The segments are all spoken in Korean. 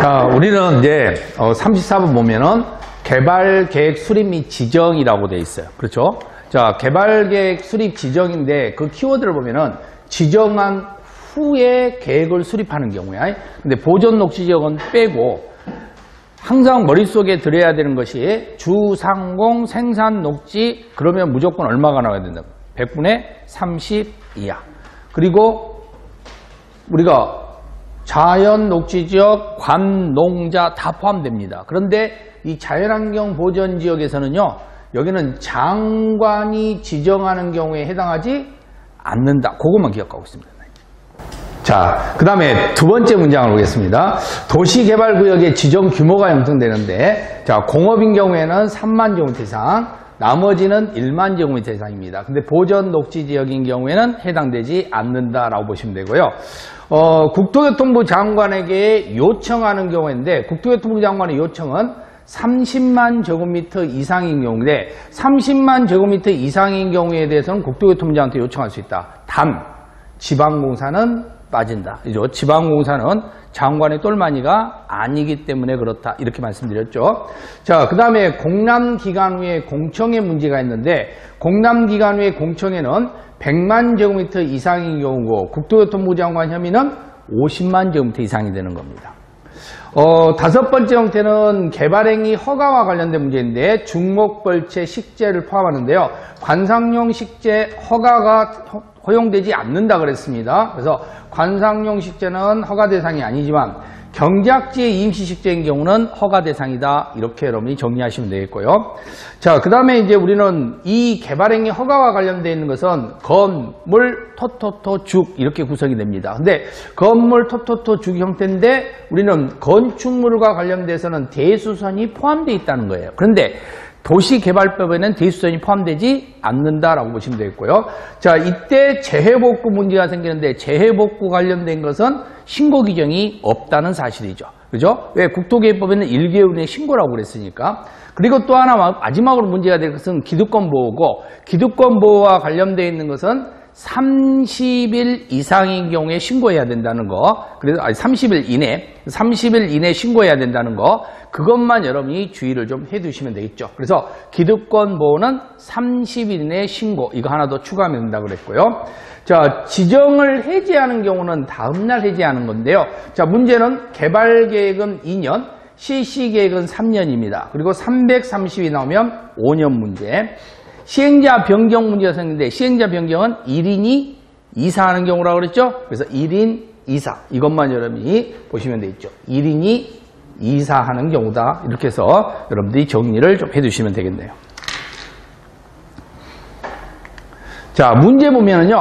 자, 우리는 이제 34번 보면은 개발계획 수립 및 지정이라고 돼 있어요. 그렇죠? 자, 개발계획 수립 지정인데 그 키워드를 보면은 지정한 후에 계획을 수립하는 경우야. 근데 보존 녹지 지역은 빼고 항상 머릿속에 들어야 되는 것이 주상공 생산 녹지 그러면 무조건 얼마가 나와야 된다. 100분의 30 이하. 그리고 우리가 자연 녹지 지역, 관, 농자 다 포함됩니다. 그런데 이 자연환경 보전 지역에서는요, 여기는 장관이 지정하는 경우에 해당하지 않는다. 그것만 기억하고 있습니다. 자, 그 다음에 두 번째 문장을 보겠습니다. 도시개발구역의 지정 규모가 형성되는데, 자, 공업인 경우에는 3만 제곱미터 이상, 나머지는 1만 제곱미터 이상입니다. 근데 보전 녹지 지역인 경우에는 해당되지 않는다라고 보시면 되고요. 국토교통부 장관에게 요청하는 경우인데, 국토교통부 장관의 요청은 30만 제곱미터 이상인 경우인데, 30만 제곱미터 이상인 경우에 대해서는 국토교통부장한테 요청할 수 있다. 단, 지방공사는 빠진다. 그죠? 지방공사는 장관의 똘마니가 아니기 때문에 그렇다. 이렇게 말씀드렸죠. 자, 그 다음에 공람기간 후에 공청회 문제가 있는데, 공람기간 후에 공청회는 100만 제곱미터 이상인 경우고, 국토교통부 장관 혐의는 50만 제곱미터 이상이 되는 겁니다. 다섯 번째 형태는 개발행위 허가와 관련된 문제인데, 중목벌채 식재를 포함하는데요. 관상용 식재 허가가 허용되지 않는다 그랬습니다. 그래서 관상용 식재는 허가 대상이 아니지만 경작지의 임시식재인 경우는 허가 대상이다. 이렇게 여러분이 정리하시면 되겠고요. 자, 그 다음에 이제 우리는 이 개발행위 허가와 관련되어 있는 것은 건물, 토토토, 죽 이렇게 구성이 됩니다. 근데 건물, 토토토, 죽 형태인데 우리는 건축물과 관련돼서는 대수선이 포함되어 있다는 거예요. 그런데 도시개발법에는 대수선이 포함되지 않는다라고 보시면 되겠고요. 자, 이때 재해복구 문제가 생기는데 재해복구 관련된 것은 신고 규정이 없다는 사실이죠. 그죠? 왜? 국토계획법에는 1개월 이내 신고라고 그랬으니까. 그리고 또 하나 마지막으로 문제가 될 것은 기득권 보호고, 기득권 보호와 관련되어 있는 것은 30일 이상인 경우에 신고해야 된다는 거. 그래서 30일 이내 신고해야 된다는 거. 그것만 여러분이 주의를 좀 해두시면 되겠죠. 그래서 기득권 보호는 30일 이내 신고. 이거 하나 더 추가하면 된다고 그랬고요. 자, 지정을 해제하는 경우는 다음날 해제하는 건데요. 자, 문제는 개발계획은 2년, 실시계획은 3년입니다. 그리고 330이 나오면 5년 문제. 시행자 변경 문제가 생기는데 시행자 변경은 1인이 이사하는 경우라고 그랬죠. 그래서 1인 이사 이것만 여러분이 보시면 되겠죠. 1인이 이사하는 경우다. 이렇게 해서 여러분들이 정리를 좀 해두시면 되겠네요. 자, 문제 보면은요,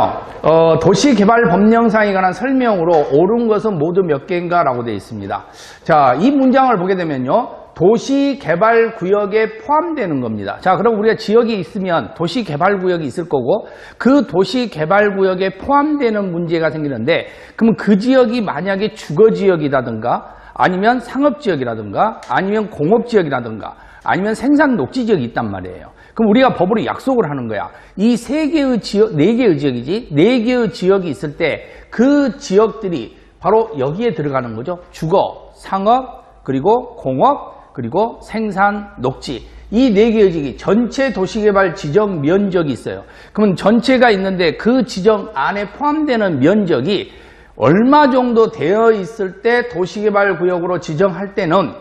도시개발법령상에 관한 설명으로 옳은 것은 모두 몇 개인가 라고 되어 있습니다. 자, 이 문장을 보게 되면요, 도시개발구역에 포함되는 겁니다. 자, 그럼 우리가 지역이 있으면 도시개발구역이 있을 거고, 그 도시개발구역에 포함되는 문제가 생기는데, 그러면 그 지역이 만약에 주거지역이라든가, 아니면 상업지역이라든가, 아니면 공업지역이라든가, 아니면 생산녹지지역이 있단 말이에요. 그럼 우리가 법으로 약속을 하는 거야. 이 세 개의 지역, 네 개의 지역이지, 네 개의 지역이 있을 때 그 지역들이 바로 여기에 들어가는 거죠. 주거, 상업, 그리고 공업, 그리고 생산, 녹지. 이 네 개의 지역이 전체 도시개발 지정 면적이 있어요. 그러면 전체가 있는데 그 지정 안에 포함되는 면적이 얼마 정도 되어 있을 때 도시개발구역으로 지정할 때는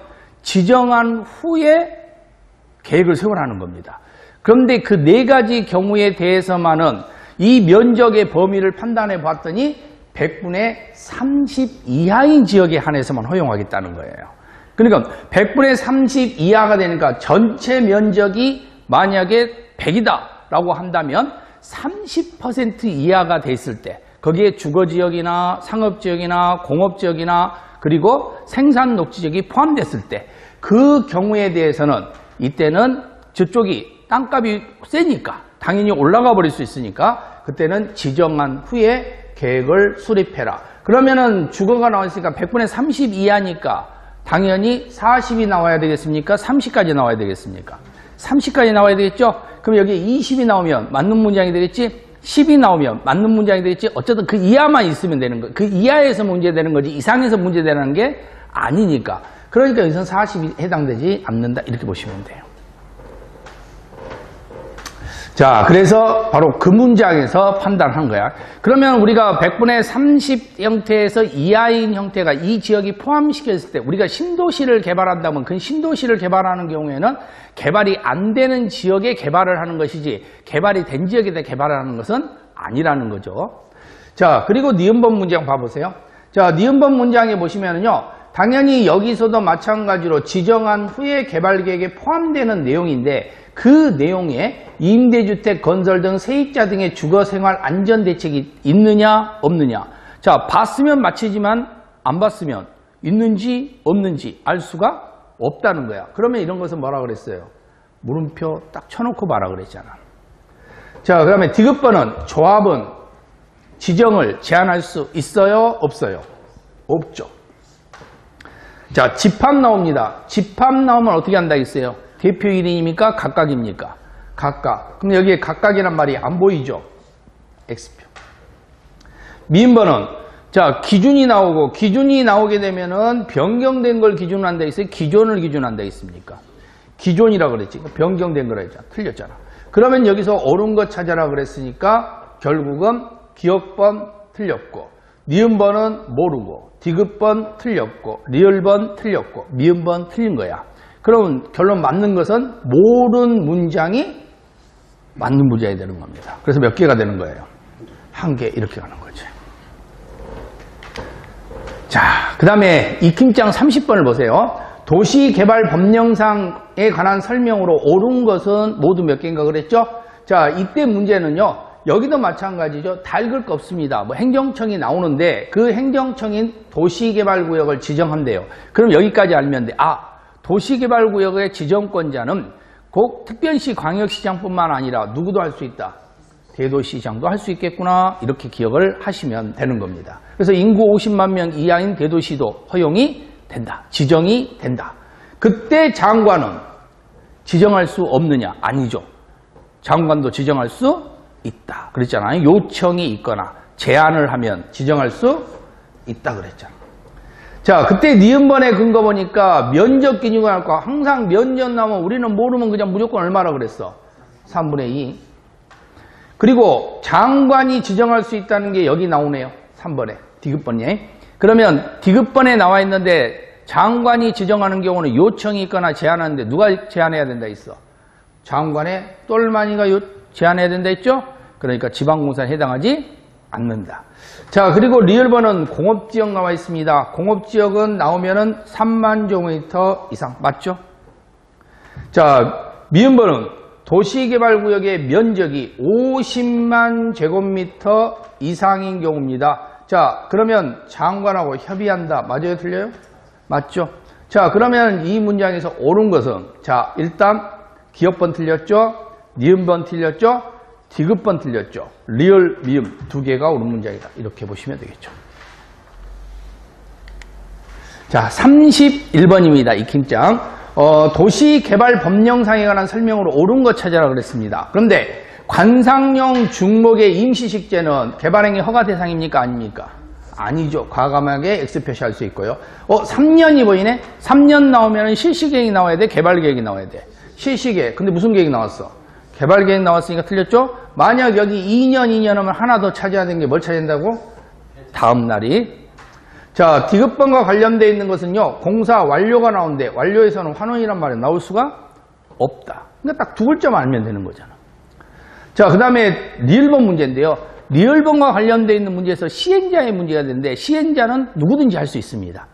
지정한 후에 계획을 세우라는 겁니다. 그런데 그 네 가지 경우에 대해서만은 이 면적의 범위를 판단해 봤더니 100분의 30 이하인 지역에 한해서만 허용하겠다는 거예요. 그러니까 100분의 30 이하가 되니까 전체 면적이 만약에 100이다 라고 한다면 30% 이하가 됐을 때 거기에 주거지역이나 상업지역이나 공업지역이나 그리고 생산녹지지역이 포함됐을 때 그 경우에 대해서는 이때는 저쪽이 땅값이 세니까 당연히 올라가 버릴 수 있으니까 그때는 지정한 후에 계획을 수립해라. 그러면은 주거가 나왔으니까 100분의 30 이하니까 당연히 40이 나와야 되겠습니까? 30까지 나와야 되겠습니까? 30까지 나와야 되겠죠? 그럼 여기에 20이 나오면 맞는 문장이 되겠지? 10이 나오면 맞는 문장이 되겠지? 어쨌든 그 이하만 있으면 되는 거. 그 이하에서 문제되는 거지 이상에서 문제되는 게 아니니까. 그러니까 여기서는 40이 해당되지 않는다. 이렇게 보시면 돼요. 자, 그래서 바로 그 문장에서 판단한 거야. 그러면 우리가 100분의 30 형태에서 이하인 형태가 이 지역이 포함시켰을 때 우리가 신도시를 개발한다면 그 신도시를 개발하는 경우에는 개발이 안 되는 지역에 개발을 하는 것이지 개발이 된 지역에 개발을 하는 것은 아니라는 거죠. 자, 그리고 니은번 문장 봐보세요. 자, 니은번 문장에 보시면은요, 당연히 여기서도 마찬가지로 지정한 후에 개발 계획에 포함되는 내용인데 그 내용에 임대주택 건설 등 세입자 등의 주거생활 안전대책이 있느냐 없느냐. 자, 봤으면 맞히지만 안 봤으면 있는지 없는지 알 수가 없다는 거야. 그러면 이런 것은 뭐라 그랬어요? 물음표 딱 쳐놓고 말아 그랬잖아. 자, 그 다음에 디귿번은 조합은 지정을 제한할 수 있어요? 없어요? 없죠. 자, 집합 나옵니다. 집합 나오면 어떻게 한다 했어요? 대표 1인입니까? 각각입니까? 각각. 그럼 여기에 각각이란 말이 안 보이죠? X표. 미음번은 자, 기준이 나오고 기준이 나오게 되면은 변경된 걸 기준으로 한다 했어요? 기존을 기준한다 했습니까? 기존이라 그랬지. 변경된 거라 했잖아. 틀렸잖아. 그러면 여기서 옳은 거 찾아라 그랬으니까 결국은 기억번 틀렸고 니은번은 모르고 디귿번 틀렸고 리을번 틀렸고 미음번 틀린 거야. 그러면 결론 맞는 것은 모든 문장이 맞는 문장이 되는 겁니다. 그래서 몇 개가 되는 거예요? 한 개 이렇게 가는 거죠. 자, 그 다음에 익힘장 30번을 보세요. 도시개발법령상에 관한 설명으로 옳은 것은 모두 몇 개인가 그랬죠? 자, 이때 문제는요. 여기도 마찬가지죠. 다 읽을 거 없습니다. 뭐 행정청이 나오는데 그 행정청인 도시개발구역을 지정한대요. 그럼 여기까지 알면 돼. 아, 도시개발구역의 지정권자는 꼭 특별시 광역시장뿐만 아니라 누구도 할 수 있다. 대도시장도 할 수 있겠구나. 이렇게 기억을 하시면 되는 겁니다. 그래서 인구 50만 명 이하인 대도시도 허용이 된다. 지정이 된다. 그때 장관은 지정할 수 없느냐? 아니죠. 장관도 지정할 수 있다. 그랬잖아요. 요청이 있거나 제안을 하면 지정할 수 있다 그랬잖아. 자, 그때 니은번의 근거 보니까 면적 기준을 할 거. 항상 면적 나오면 우리는 모르면 그냥 무조건 얼마라 그랬어? 3분의 2. 그리고 장관이 지정할 수 있다는 게 여기 나오네요. 3번에. 디귿번에. 그러면 디귿번에 나와 있는데 장관이 지정하는 경우는 요청이 있거나 제안하는데 누가 제안해야 된다 했어? 장관의 똘마니가 제한해야 된다 했죠? 그러니까 지방공사에 해당하지 않는다. 자, 그리고 리을번은 공업지역 나와 있습니다. 공업지역은 나오면은 3만 제곱미터 이상. 맞죠? 자, 미음번은 도시개발구역의 면적이 50만 제곱미터 이상인 경우입니다. 자, 그러면 장관하고 협의한다. 맞아요? 틀려요? 맞죠? 자, 그러면 이 문장에서 옳은 것은 자, 일단 기억번 틀렸죠? 니은번 틀렸죠? 디귿번 틀렸죠? 리을, 미음 두 개가 옳은 문장이다. 이렇게 보시면 되겠죠. 자, 31번입니다. 익힘장. 도시개발법령상에 관한 설명으로 옳은 것 찾아라 그랬습니다. 그런데 관상용 중목의 임시식재는 개발행위 허가 대상입니까? 아닙니까? 아니죠. 과감하게 X 표시할 수 있고요. 3년이 보이네? 3년 나오면 실시계획이 나와야 돼? 개발계획이 나와야 돼? 실시계획. 근데 무슨 계획이 나왔어? 개발계획 나왔으니까 틀렸죠? 만약 여기 2년 하면 하나 더 찾아야 되는 게 뭘 찾아야 된다고? 다음 날이. 자, 디귿번과 관련되어 있는 것은요, 공사 완료가 나오는데 완료에서는 환원이란 말이 나올 수가 없다. 그러니까 딱 두 글자만 알면 되는 거잖아. 자, 그 다음에 리을번 문제인데요. 리을번과 관련되어 있는 문제에서 시행자의 문제가 되는데 시행자는 누구든지 할 수 있습니다.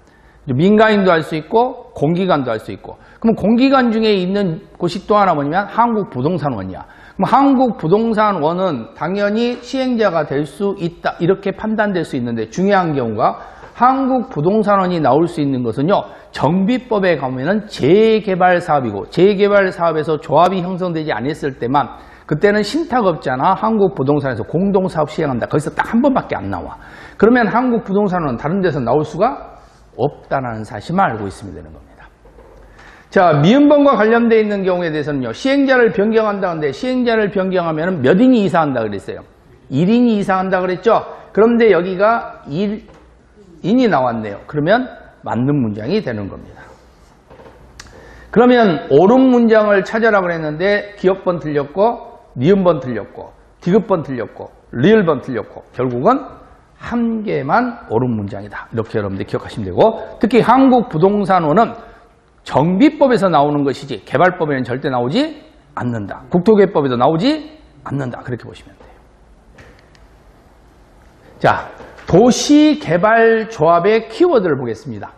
민간인도 할 수 있고 공기관도 할 수 있고. 그럼 공기관 중에 있는 곳이 또 하나 뭐냐면 한국부동산원이야. 그럼 한국부동산원은 당연히 시행자가 될 수 있다. 이렇게 판단될 수 있는데 중요한 경우가 한국부동산원이 나올 수 있는 것은요. 정비법에 가면은 재개발사업이고 재개발사업에서 조합이 형성되지 않았을 때만 그때는 신탁업자나 한국부동산에서 공동사업 시행한다. 거기서 딱 한 번밖에 안 나와. 그러면 한국부동산원은 다른 데서 나올 수가 없다는 사실만 알고 있으면 되는 겁니다. 자, 미음번과 관련되어 있는 경우에 대해서는요. 시행자를 변경한다는데 시행자를 변경하면 몇 인이 이사한다 그랬어요? 1인이 이사한다 그랬죠? 그런데 여기가 1인이 나왔네요. 그러면 맞는 문장이 되는 겁니다. 그러면 옳은 문장을 찾아라 그랬는데 기역번 틀렸고 니은번 틀렸고 디귿번 틀렸고 리을번 틀렸고 결국은 한 개만 옳은 문장이다. 이렇게 여러분들 기억하시면 되고, 특히 한국부동산원은 정비법에서 나오는 것이지 개발법에는 절대 나오지 않는다. 국토개법에도 나오지 않는다. 그렇게 보시면 돼요. 자, 도시개발조합의 키워드를 보겠습니다.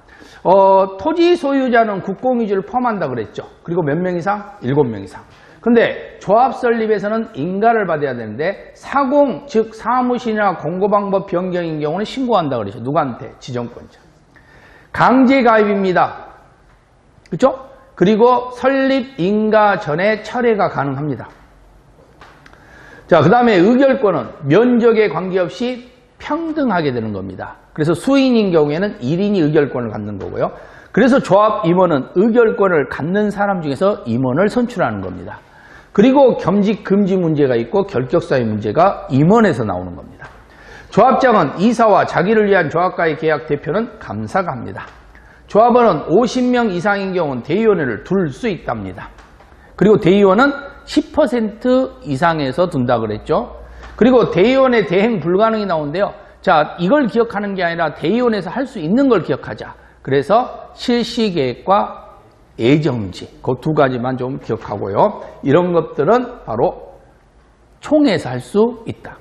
토지 소유자는 국공유지를 포함한다 그랬죠. 그리고 몇 명 이상? 7명 이상. 근데 조합 설립에서는 인가를 받아야 되는데 사공, 즉 사무실이나 공고방법 변경인 경우는 신고한다 그러죠. 누구한테? 지정권자. 강제가입입니다. 그렇죠? 그리고 설립 인가 전에 철회가 가능합니다. 자, 그 다음에 의결권은 면적에 관계없이 평등하게 되는 겁니다. 그래서 수인인 경우에는 1인이 의결권을 갖는 거고요. 그래서 조합 임원은 의결권을 갖는 사람 중에서 임원을 선출하는 겁니다. 그리고 겸직 금지 문제가 있고 결격사유 문제가 임원에서 나오는 겁니다. 조합장은 이사와 자기를 위한 조합과의 계약 대표는 감사가 합니다. 조합원은 50명 이상인 경우는 대의원회를 둘 수 있답니다. 그리고 대의원은 10% 이상에서 둔다 그랬죠. 그리고 대의원의 대행 불가능이 나오는데요. 자, 이걸 기억하는 게 아니라 대의원에서 할 수 있는 걸 기억하자. 그래서 실시계획과 예정지, 그 두 가지만 좀 기억하고요. 이런 것들은 바로 총회에서 할 수 있다.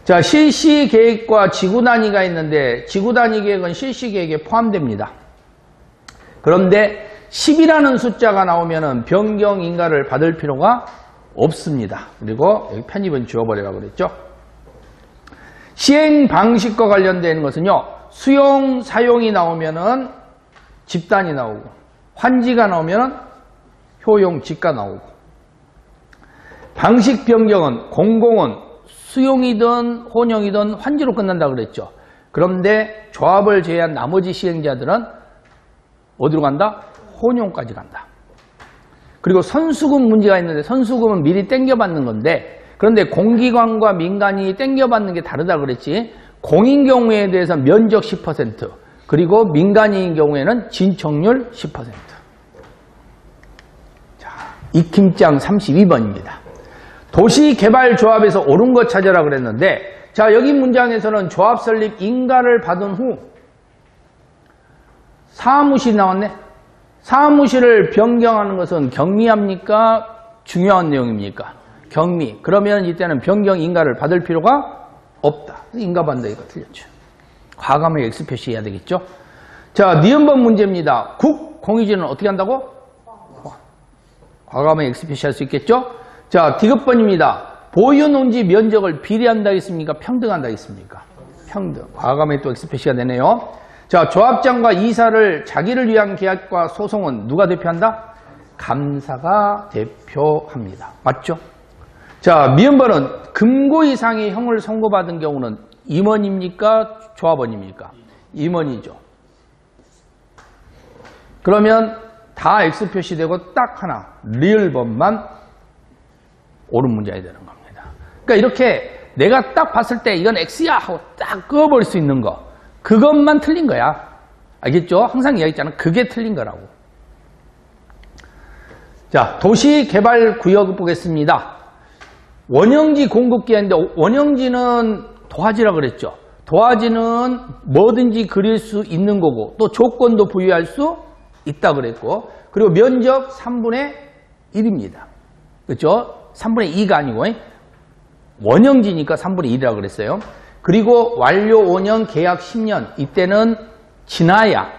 자, 실시계획과 지구단위가 있는데 지구단위 계획은 실시계획에 포함됩니다. 그런데 10이라는 숫자가 나오면 변경 인가를 받을 필요가 없습니다. 그리고 여기 편입은 지워버리라고 그랬죠. 시행 방식과 관련된 것은요, 수용, 사용이 나오면은 집단이 나오고, 환지가 나오면은 효용, 지가 나오고, 방식 변경은 공공은 수용이든 혼용이든 환지로 끝난다 그랬죠. 그런데 조합을 제외한 나머지 시행자들은 어디로 간다? 혼용까지 간다. 그리고 선수금 문제가 있는데 선수금은 미리 땡겨받는 건데, 그런데 공기관과 민간이 땡겨받는 게 다르다 그랬지. 공인 경우에 대해서 면적 10%, 그리고 민간인 경우에는 진척률 10%. 자, 익힘장 32번입니다. 도시개발조합에서 옳은 것 찾아라 그랬는데, 자, 여기 문장에서는 조합 설립 인가를 받은 후 사무실 나왔네. 사무실을 변경하는 것은 경미합니까? 중요한 내용입니까? 경미. 그러면 이때는 변경 인가를 받을 필요가 없다. 인가 받는다 이거 틀렸죠. 과감하게 X 표시해야 되겠죠. 자, 니은번 문제입니다. 국공유지는 어떻게 한다고? 과감하게 X 표시할 수 있겠죠. 자, 디귿번입니다. 보유농지 면적을 비례한다 했습니까? 평등한다 했습니까? 평등. 과감하게 또 X 표시가 되네요. 자, 조합장과 이사를 자기를 위한 계약과 소송은 누가 대표한다? 감사가 대표합니다. 맞죠? 자, 미음번은 금고 이상의 형을 선고받은 경우는 임원입니까? 조합원입니까? 임원이죠. 그러면 다 X 표시되고 딱 하나 리을번만 옳은 문장이 되는 겁니다. 그러니까 이렇게 내가 딱 봤을 때 이건 X야 하고 딱 그어버릴 수 있는 거, 그것만 틀린 거야. 알겠죠? 항상 이야기했잖아. 그게 틀린 거라고. 자, 도시개발구역 보겠습니다. 원형지 공급기한데 원형지는 도화지라 그랬죠. 도화지는 뭐든지 그릴 수 있는 거고 또 조건도 부여할 수 있다 그랬고, 그리고 면적 3분의 1입니다. 그렇죠? 3분의 2가 아니고 원형지니까 3분의 1이라고 그랬어요. 그리고 완료 5년, 계약 10년, 이때는 지나야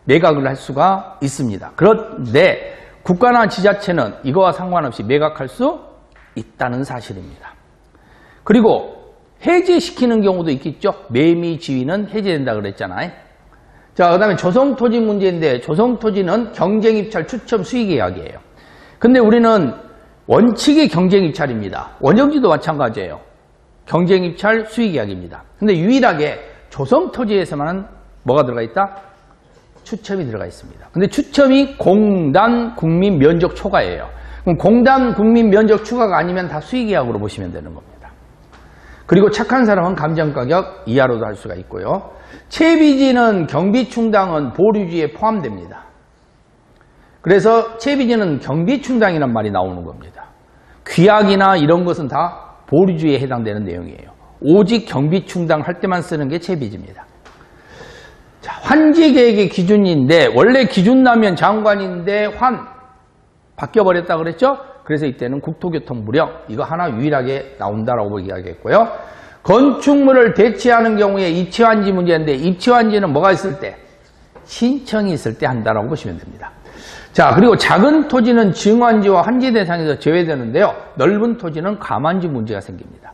매각을 할 수가 있습니다. 그런데 국가나 지자체는 이거와 상관없이 매각할 수 있다는 사실입니다. 그리고 해제시키는 경우도 있겠죠. 매미 지위는 해제된다 그랬잖아요. 자, 그 다음에 조성토지 문제인데, 조성토지는 경쟁입찰 추첨 수의계약이에요. 근데 우리는 원칙이 경쟁입찰입니다. 원형지도 마찬가지예요. 경쟁입찰 수의계약입니다. 근데 유일하게 조성토지에서만은 뭐가 들어가 있다? 추첨이 들어가 있습니다. 근데 추첨이 공단 국민 면적 초과예요. 그럼 공단 국민 면적 초과가 아니면 다 수의계약으로 보시면 되는 겁니다. 그리고 착한 사람은 감정가격 이하로도 할 수가 있고요. 채비지는 경비충당은 보류지에 포함됩니다. 그래서 채비지는 경비충당이란 말이 나오는 겁니다. 귀약이나 이런 것은 다 보류지에 해당되는 내용이에요. 오직 경비충당 할 때만 쓰는 게 채비지입니다. 자, 환지계획의 기준인데 원래 기준 나면 장관인데 바뀌어버렸다 그랬죠? 그래서 이때는 국토교통부령 이거 하나 유일하게 나온다라고 이야기했고요. 건축물을 대체하는 경우에 입지환지 문제인데 입지환지는 뭐가 있을 때? 신청이 있을 때 한다라고 보시면 됩니다. 자, 그리고 작은 토지는 증환지와 환지 대상에서 제외되는데요. 넓은 토지는 감환지 문제가 생깁니다.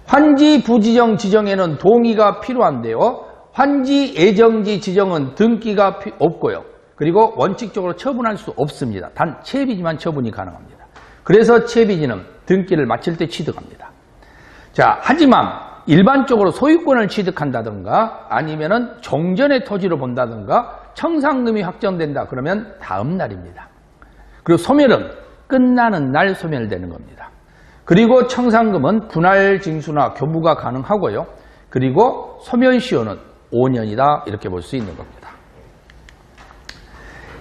환지 부지정 지정에는 동의가 필요한데요. 환지 예정지 지정은 등기가 없고요. 그리고 원칙적으로 처분할 수 없습니다. 단 채비지만 처분이 가능합니다. 그래서 채비지는 등기를 마칠 때 취득합니다. 자, 하지만 일반적으로 소유권을 취득한다든가 아니면은 종전의 토지로 본다든가 청산금이 확정된다 그러면 다음 날입니다. 그리고 소멸은 끝나는 날 소멸되는 겁니다. 그리고 청산금은 분할 징수나 교부가 가능하고요. 그리고 소멸시효는 5년이다 이렇게 볼 수 있는 겁니다.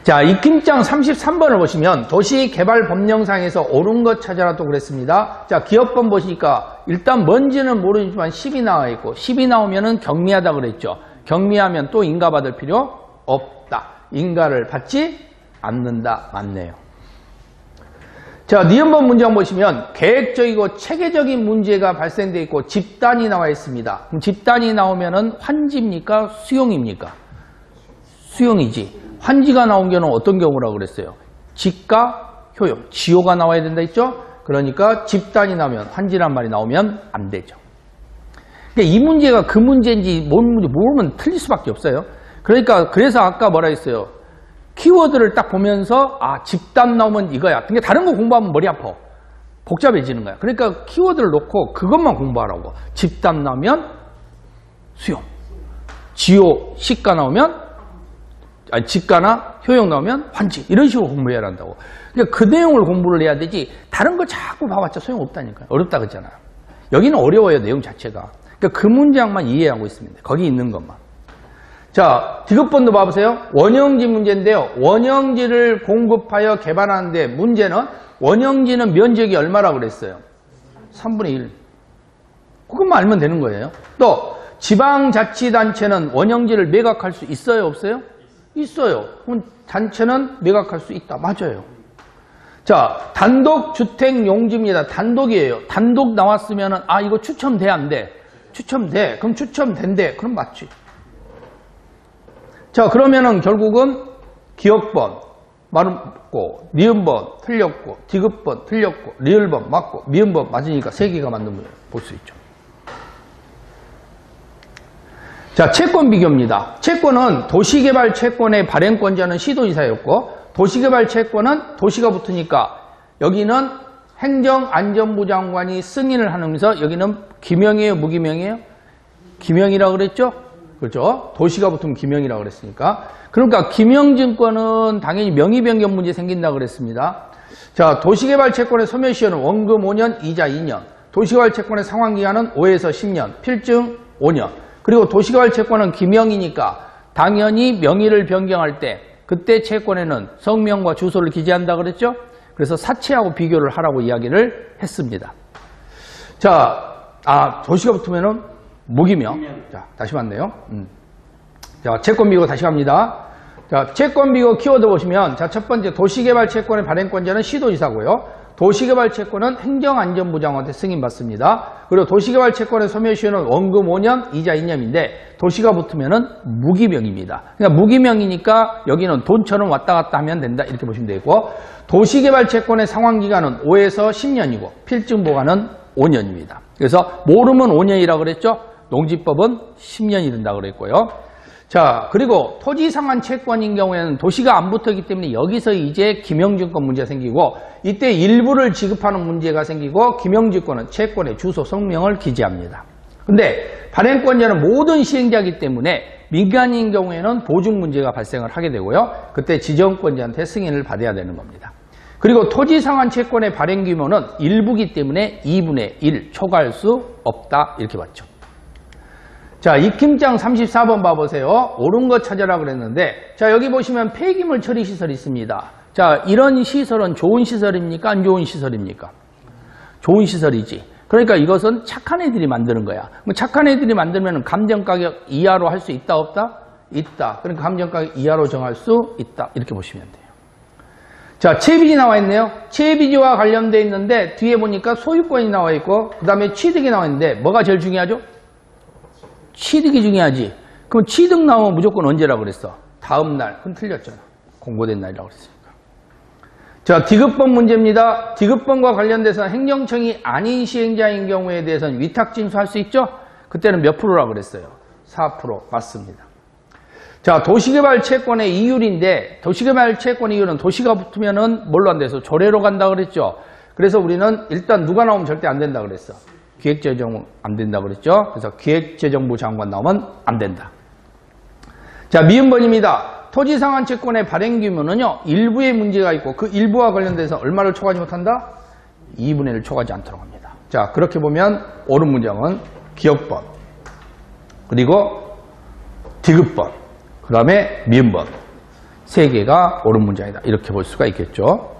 자, 입김장 33번을 보시면 도시개발법령상에서 옳은 것 찾아라 또 그랬습니다. 자, 기업법 보시니까 일단 뭔지는 모르지만 10이 나와 있고 10이 나오면은 경미하다 그랬죠. 경미하면 또 인가받을 필요 없다. 인가를 받지 않는다. 맞네요. 자, 니은번 문장 보시면 계획적이고 체계적인 문제가 발생되어 있고 집단이 나와 있습니다. 그럼 집단이 나오면은 환지입니까? 수용입니까? 수용이지. 환지가 나온 경우는 어떤 경우라고 그랬어요? 직가, 효용, 지효가 나와야 된다 했죠? 그러니까 집단이 나오면 환지란 말이 나오면 안 되죠. 그러니까 이 문제가 그 문제인지 뭔 문제 모르면 틀릴 수밖에 없어요. 그러니까 그래서 아까 뭐라 했어요? 키워드를 딱 보면서 아, 집단 나오면 이거야. 근데 다른 거 공부하면 머리 아파. 복잡해지는 거야. 그러니까 키워드를 놓고 그것만 공부하라고. 집단 나오면 수용, 지효, 시가 나오면 아니, 직가나 효용 나오면 환지 이런 식으로 공부해야 한다고. 그러니까 그 내용을 공부를 해야 되지 다른 거 자꾸 봐봤자 소용없다니까요. 어렵다 그랬잖아요. 여기는 어려워요. 내용 자체가. 그러니까 그 문장만 이해하고 있습니다. 거기 있는 것만. 자, 디귿번도 봐보세요. 원형지 문제인데요. 원형지를 공급하여 개발하는데 문제는 원형지는 면적이 얼마라고 그랬어요? 3분의 1. 그것만 알면 되는 거예요. 또 지방자치단체는 원형지를 매각할 수 있어요? 없어요? 있어요. 그럼 단체는 매각할 수 있다. 맞아요. 자, 단독주택용지입니다. 단독이에요. 단독 나왔으면 아, 이거 추첨돼 안 돼? 추첨돼. 그럼 추첨된대. 그럼 맞지. 자, 그러면은 결국은 기역번 맞고, 니은번 틀렸고, 디귿번 틀렸고, 리을번 맞고, 미음번 맞으니까 3개가 맞는 걸 볼 수 있죠. 자, 채권 비교입니다. 채권은 도시개발 채권의 발행권자는 시도지사였고 도시개발 채권은 도시가 붙으니까 여기는 행정안전부 장관이 승인을 하면서 여기는 기명이에요? 무기명이에요? 기명이라고 그랬죠? 그렇죠? 도시가 붙으면 기명이라고 그랬으니까. 그러니까 기명증권은 당연히 명의변경 문제 생긴다고 그랬습니다. 자, 도시개발 채권의 소멸시효는 원금 5년, 이자 2년. 도시개발 채권의 상환기간은 5에서 10년, 필증 5년. 그리고 도시개발 채권은 기명이니까 당연히 명의를 변경할 때 그때 채권에는 성명과 주소를 기재한다 그랬죠? 그래서 사채하고 비교를 하라고 이야기를 했습니다. 자, 도시가 붙으면은 무기명. 자, 다시 봤네요. 자, 채권 비교 다시 갑니다. 자, 채권 비교 키워드 보시면 자, 첫 번째 도시개발 채권의 발행권자는 시도지사고요. 도시개발 채권은 행정안전부 장관한테 승인받습니다. 그리고 도시개발 채권의 소멸시효는 원금 5년, 이자 2년인데 도시가 붙으면은 무기명입니다. 그러니까 무기명이니까 여기는 돈처럼 왔다 갔다 하면 된다 이렇게 보시면 되고 도시개발 채권의 상환기간은 5에서 10년이고 필증 보관은 5년입니다. 그래서 모르면 5년이라고 그랬죠. 농지법은 10년이 된다고 그랬고요. 자, 그리고 토지상환 채권인 경우에는 도시가 안 붙었기 때문에 여기서 이제 기명증권 문제가 생기고 이때 일부를 지급하는 문제가 생기고 기명증권은 채권의 주소 성명을 기재합니다. 근데 발행권자는 모든 시행자이기 때문에 민간인 경우에는 보증 문제가 발생을 하게 되고요. 그때 지정권자한테 승인을 받아야 되는 겁니다. 그리고 토지상환 채권의 발행 규모는 일부기 때문에 2분의 1 초과할 수 없다. 이렇게 봤죠. 자, 익힘장 34번 봐보세요. 옳은 거 찾아라 그랬는데, 자, 여기 보시면 폐기물 처리 시설이 있습니다. 자, 이런 시설은 좋은 시설입니까? 안 좋은 시설입니까? 좋은 시설이지. 그러니까 이것은 착한 애들이 만드는 거야. 착한 애들이 만들면 감정가격 이하로 할 수 있다, 없다? 있다. 그러니까 감정가격 이하로 정할 수 있다. 이렇게 보시면 돼요. 자, 채비지 나와 있네요. 채비지와 관련되어 있는데 뒤에 보니까 소유권이 나와 있고 그 다음에 취득이 나와 있는데 뭐가 제일 중요하죠? 취득이 중요하지. 그럼 취득 나오면 무조건 언제라고 그랬어? 다음 날. 그건 틀렸잖아. 공고된 날이라고 그랬으니까. 자, 디귿번 문제입니다. 디귿번과 관련돼서 행정청이 아닌 시행자인 경우에 대해서는 위탁 징수할 수 있죠? 그때는 몇 프로라고 그랬어요? 4% 맞습니다. 자, 도시개발 채권의 이율인데 도시개발 채권 이율은 도시가 붙으면은 뭘로 안 돼서 조례로 간다 그랬죠. 그래서 우리는 일단 누가 나오면 절대 안 된다 그랬어. 기획재정부 안 된다 그랬죠. 그래서 기획재정부 장관 나오면 안 된다. 자, 미음번입니다. 토지상환 채권의 발행 규모는요, 일부의 문제가 있고 그 일부와 관련돼서 얼마를 초과하지 못한다? 2분의 1을 초과하지 않도록 합니다. 자, 그렇게 보면 옳은 문장은 기역번, 그리고 디귿번, 그 다음에 미음번 세 개가 옳은 문장이다. 이렇게 볼 수가 있겠죠.